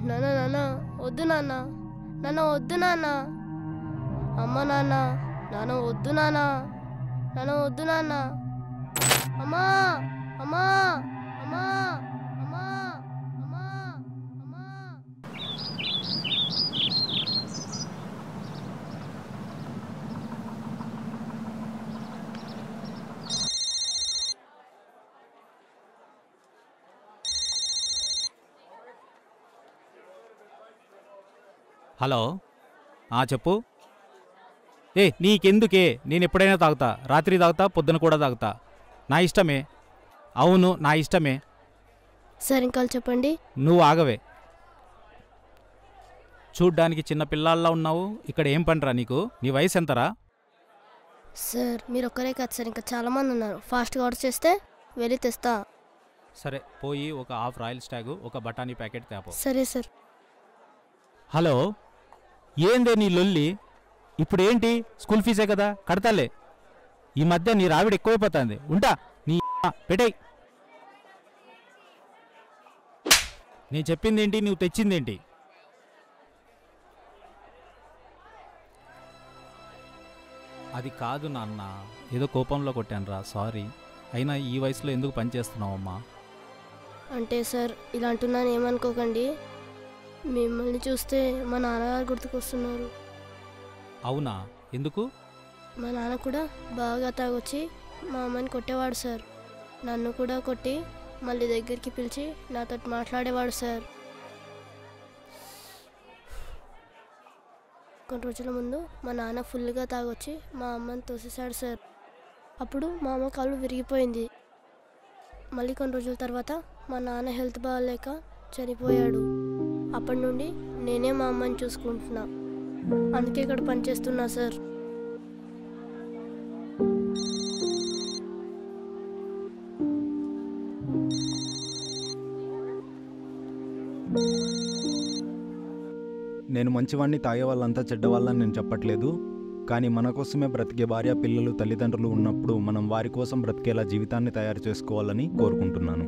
నాన్న నాన్న వద్దు నాన్న, నాన్న వద్దు నాన్న, అమ్మ నాన్న, నాన్న వద్దు నాన్న, నాన్న వద్దు నాన్న, అమ్మా అమ్మా అమ్మా అమ్మా అమ్మా అమ్మా. హలో, చెప్పు. నీకెందుకే, నేను ఎప్పుడైనా తాగుతా, రాత్రి తాగుతా, పొద్దున కూడా తాగుతా, నా ఇష్టమే. అవును, నా ఇష్టమే. సార్ ఇంకా చెప్పండి. నువ్వు ఆగవే. చూడ్డానికి చిన్న పిల్లాళ్ళ ఉన్నావు, ఇక్కడ ఏం పనిరా నీకు? నీ వయసు ఎంతరా? సార్ మీరు ఒక్కరే కాదు సార్, ఇంకా చాలామంది ఉన్నారు. ఫాస్ట్గా ఆర్డర్ చేస్తే వెళ్ళి తెస్తా. సరే, పోయి ఒక హాఫ్ రాయల్ స్టాగు, ఒక బఠానీ ప్యాకెట్ తేపో. సరే సార్. హలో, ఏందే నీ లొల్లి? ఇప్పుడేంటి, స్కూల్ ఫీజే కదా, కడతాలే. ఈ మధ్య నీ రావిడ ఎక్కువైపోతుంది. ఉంటా, నీ పెట్టేయ్. నేను చెప్పిందేంటి, నువ్వు తెచ్చిందేంటి? అది కాదు నాన్న, ఏదో కోపంలో కొట్టానురా, సారీ. అయినా ఈ వయసులో ఎందుకు పనిచేస్తున్నావమ్మా? అంటే సార్ ఇలా అంటున్నాను ఏమనుకోకండి. మిమ్మల్ని చూస్తే మా నాన్నగారు గుర్తుకొస్తున్నారు. అవునా, ఎందుకు? మా నాన్న కూడా బాగా తాగొచ్చి మా అమ్మని కొట్టేవాడు సార్. నన్ను కూడా కొట్టి మళ్ళీ దగ్గరికి పిలిచి నాతో మాట్లాడేవాడు సార్. కొన్ని రోజుల ముందు మా నాన్న ఫుల్గా తాగొచ్చి మా అమ్మని తోసేశాడు సార్. అప్పుడు మా అమ్మ కాళ్ళు విరిగిపోయింది. మళ్ళీ కొన్ని రోజుల తర్వాత మా నాన్న హెల్త్ బాగాలేక చనిపోయాడు. అప్పటి నుండి నేనే మా అమ్మని చూసుకుంటున్నా. అందుకే ఇక్కడ పనిచేస్తున్నా సార్. నేను మంచివాణ్ణి, తాగే వాళ్ళంతా చెడ్డవాళ్ళని నేను చెప్పట్లేదు. కానీ మన కోసమే బ్రతికే భార్య, పిల్లలు, తల్లిదండ్రులు ఉన్నప్పుడు మనం వారి కోసం బ్రతికేలా జీవితాన్ని తయారు చేసుకోవాలని కోరుకుంటున్నాను.